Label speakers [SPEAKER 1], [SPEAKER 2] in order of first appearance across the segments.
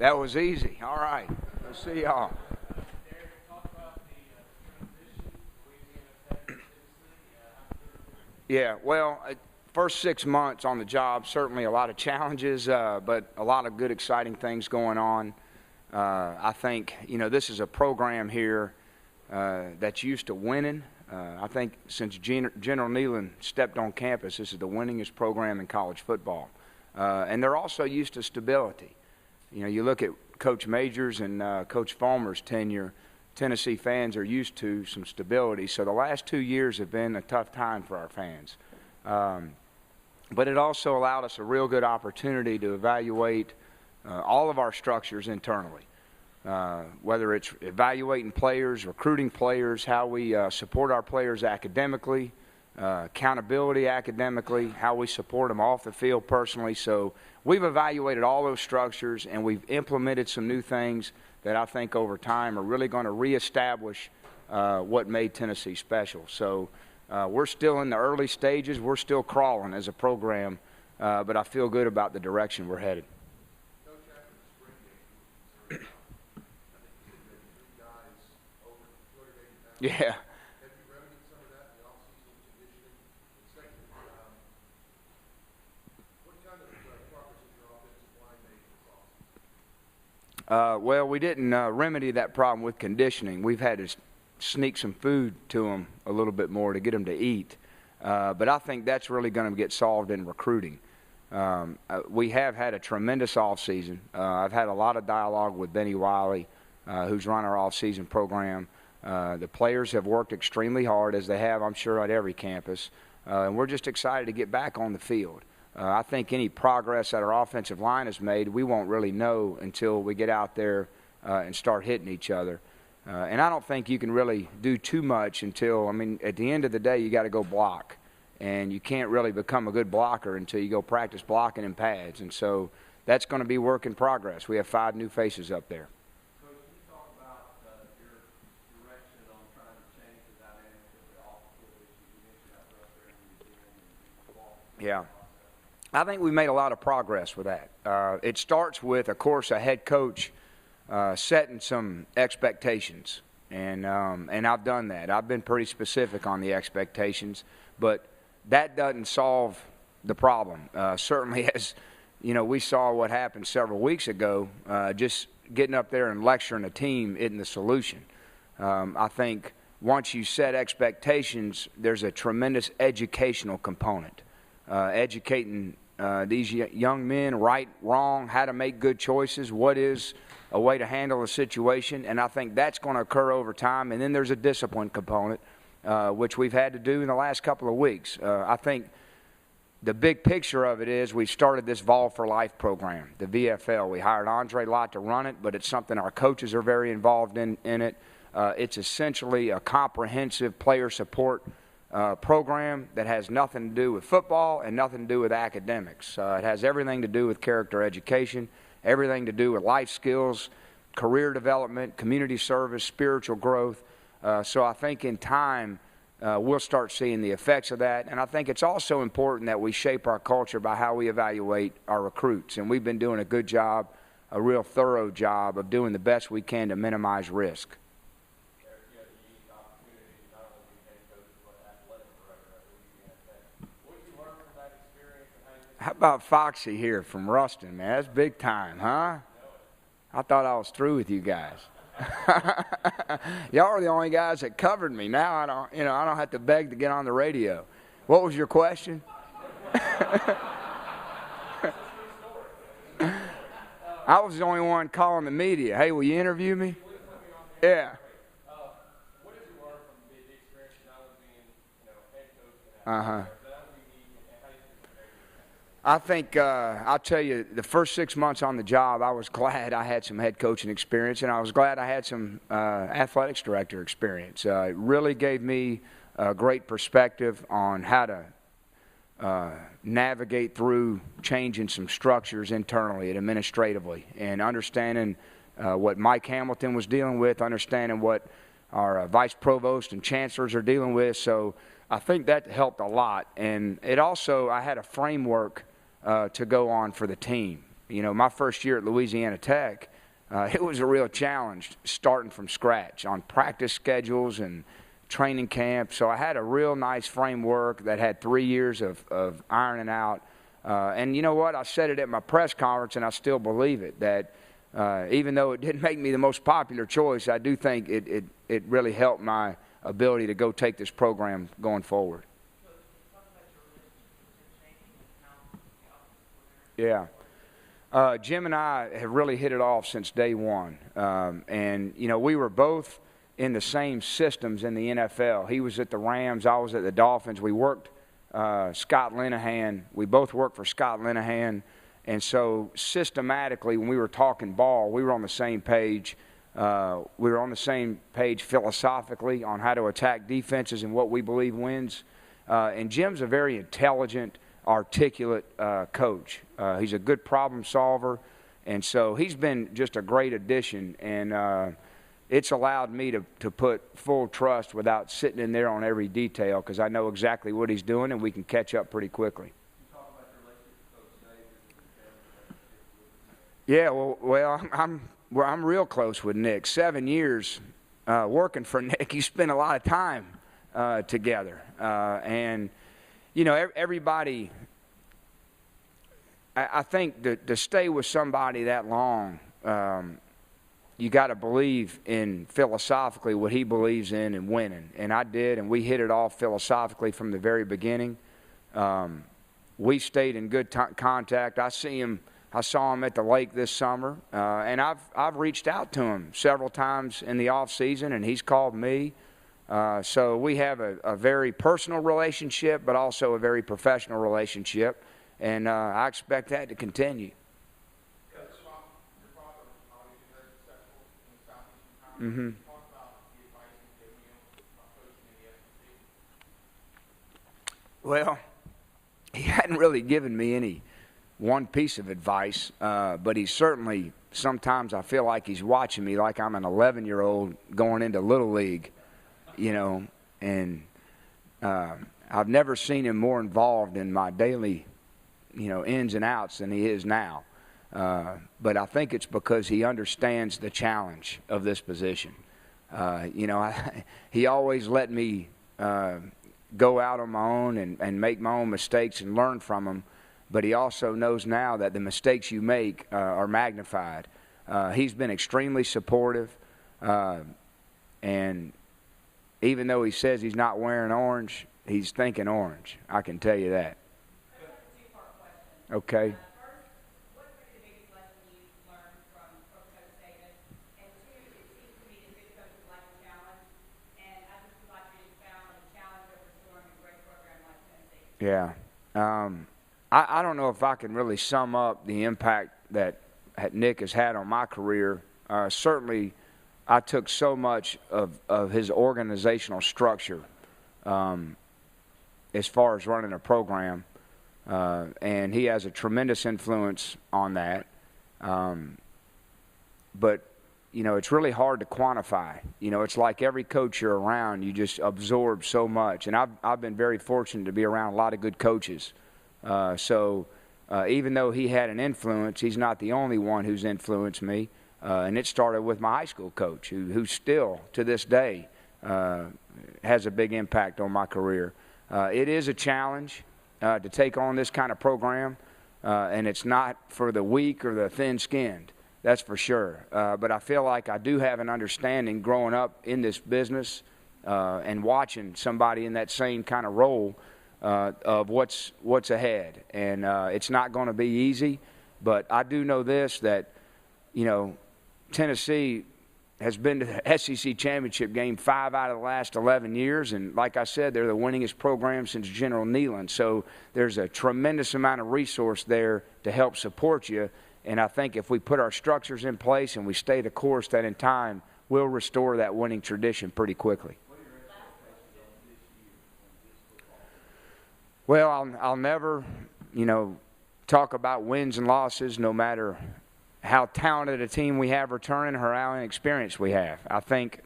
[SPEAKER 1] That was easy. All right. We'll see y'all. Yeah, well, first 6 months on the job, certainly a lot of challenges, but a lot of good, exciting things going on. I think, this is a program here that's used to winning. I think since General Neyland stepped on campus, this is the winningest program in college football. And they're also used to stability. You look at Coach Majors and Coach Fulmer's tenure, Tennessee fans are used to some stability. So the last 2 years have been a tough time for our fans. But it also allowed us a real good opportunity to evaluate all of our structures internally, whether it's evaluating players, recruiting players, how we support our players academically, accountability academically, how we support them off the field personally. So we've evaluated all those structures, and we've implemented some new things that I think over time are really going to reestablish what made Tennessee special. So we're still in the early stages. We're still crawling as a program, but I feel good about the direction we're headed. Yeah. Well, we didn't remedy that problem with conditioning. We've had to sneak some food to them a little bit more to get them to eat. But I think that's really going to get solved in recruiting. We have had a tremendous offseason. I've had a lot of dialogue with Benny Wiley, who's run our offseason program. The players have worked extremely hard, as they have, I'm sure, at every campus. And we're just excited to get back on the field. I think any progress that our offensive line has made, we won't really know until we get out there and start hitting each other. And I don't think you can really do too much until, at the end of the day, you got to go block. And you can't really become a good blocker until you go practice blocking in pads. And so that's going to be work in progress. We have 5 new faces up there.
[SPEAKER 2] Coach, can you talk about your direction on trying to change the dynamic of the offense? You mentioned that earlier in the beginning.
[SPEAKER 1] Yeah. I think we made a lot of progress with that. It starts with, of course, a head coach setting some expectations, and I've done that. I've been pretty specific on the expectations, but that doesn't solve the problem. Certainly, as we saw what happened several weeks ago, just getting up there and lecturing a team isn't the solution. I think once you set expectations, there's a tremendous educational component. Educating these young men right, wrong, how to make good choices, what is a way to handle a situation, and I think that's going to occur over time. And then there's a discipline component, which we've had to do in the last couple of weeks. I think the big picture of it is we've started this Vol for Life program, the VFL. We hired Andre Lott to run it, but it's something our coaches are very involved in it. It's essentially a comprehensive player support program that has nothing to do with football and nothing to do with academics. It has everything to do with character education, everything to do with life skills, career development, community service, spiritual growth. So I think in time we'll start seeing the effects of that. And I think it's also important that we shape our culture by how we evaluate our recruits. And we've been doing a good job, a real thorough job of doing the best we can to minimize risk. How about Foxy here from Ruston, man? That's big time, huh? I thought I was through with you guys. Y'all are the only guys that covered me. Now I don't have to beg to get on the radio. What was your question? I was the only one calling the media. Hey, will you interview me? Yeah.
[SPEAKER 2] What did you learn from the experience of not being, head coach?
[SPEAKER 1] Uh-huh. I think, I'll tell you, the first 6 months on the job, I was glad I had some head coaching experience, and I was glad I had some athletics director experience. It really gave me a great perspective on how to navigate through changing some structures internally and administratively, and understanding what Mike Hamilton was dealing with, understanding what our vice provost and chancellors are dealing with. So I think that helped a lot. And it also, I had a framework to go on for the team. My first year at Louisiana Tech, it was a real challenge starting from scratch on practice schedules and training camp. So I had a real nice framework that had 3 years of ironing out. And you know what? I said it at my press conference, and I still believe it, that even though it didn't make me the most popular choice, I do think it really helped my ability to go take this program going forward. Yeah. Jim and I have really hit it off since day one. And, you know, we were both in the same systems in the NFL. He was at the Rams. I was at the Dolphins. We worked Scott Linehan. We both worked for Scott Linehan. And so systematically, when we were talking ball, we were on the same page. We were on the same page philosophically on how to attack defenses and what we believe wins. And Jim's a very intelligent, articulate coach. He's a good problem solver, and so he's been just a great addition, and it's allowed me to put full trust without sitting in there on every detail, because I know exactly what he's doing, and we can catch up pretty quickly.
[SPEAKER 2] You talk about your relationship with Coach Dave.
[SPEAKER 1] Yeah, well, I'm real close with Nick. 7 years working for Nick. You spend a lot of time together, and you know, everybody, I think to stay with somebody that long, you got to believe in philosophically what he believes in and winning. And I did, and we hit it off philosophically from the very beginning. We stayed in good contact. I saw him at the lake this summer, and I've reached out to him several times in the off season, and he's called me. So we have a very personal relationship, but also a very professional relationship, and I expect that to continue.
[SPEAKER 2] Your father was obviously very successful in the Southeastern Conference.
[SPEAKER 1] Mm-hmm.
[SPEAKER 2] Talk about the advice he's given you about coaching in the SEC.
[SPEAKER 1] Well, he hadn't really given me any one piece of advice, but he certainly, sometimes I feel like he's watching me like I'm an 11-year-old going into Little League. You know, and I've never seen him more involved in my daily, you know, ins and outs than he is now. But I think it's because he understands the challenge of this position. You know, he always let me go out on my own and make my own mistakes and learn from them. But he also knows now that the mistakes you make are magnified. He's been extremely supportive, and even though he says he's not wearing orange, he's thinking orange. I can tell you that. Okay.
[SPEAKER 3] First, what would be the biggest lesson you learned from Coach Davis? And two, it seems to me that good coaches like a challenge, and I just would like you to expound on the challenge over storming a great program like Tennessee.
[SPEAKER 1] Yeah. I don't know if I can really sum up the impact that Nick has had on my career. Certainly, I took so much of his organizational structure as far as running a program, and he has a tremendous influence on that. But, you know, it's really hard to quantify. You know, it's like every coach you're around, you just absorb so much. And I've been very fortunate to be around a lot of good coaches. So even though he had an influence, he's not the only one who's influenced me. And it started with my high school coach, who still, to this day, has a big impact on my career. It is a challenge to take on this kind of program, and it's not for the weak or the thin-skinned, that's for sure. But I feel like I do have an understanding growing up in this business and watching somebody in that same kind of role of what's ahead. And it's not going to be easy, but I do know this, that, you know, Tennessee has been to the SEC championship game 5 out of the last 11 years, and like I said, they're the winningest program since General Neyland. So there's a tremendous amount of resource there to help support you, and I think if we put our structures in place and we stay the course, that in time we'll restore that winning tradition pretty quickly. Well, I'll never, you know, talk about wins and losses, no matter how talented a team we have returning or how inexperienced we have. I think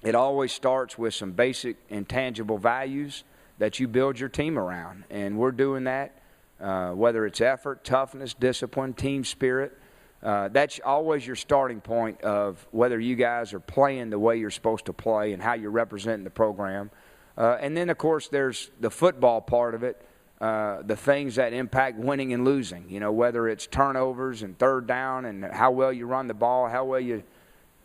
[SPEAKER 1] it always starts with some basic intangible values that you build your team around, and we're doing that, whether it's effort, toughness, discipline, team spirit. That's always your starting point of whether you guys are playing the way you're supposed to play and how you're representing the program. And then, of course, there's the football part of it, the things that impact winning and losing, you know, whether it's turnovers and third down and how well you run the ball, how well you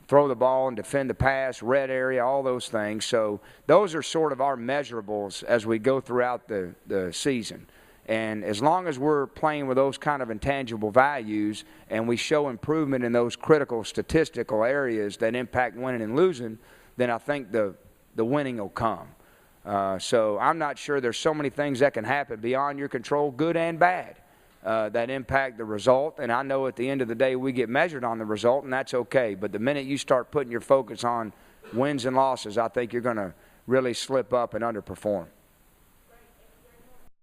[SPEAKER 1] throw the ball and defend the pass, red area, all those things. So those are sort of our measurables as we go throughout the season. And as long as we're playing with those kind of intangible values and we show improvement in those critical statistical areas that impact winning and losing, then I think the winning will come. So I'm not sure. There's so many things that can happen beyond your control, good and bad, that impact the result. And I know at the end of the day we get measured on the result, and that's okay. But the minute you start putting your focus on wins and losses, I think you're going to really slip up and underperform.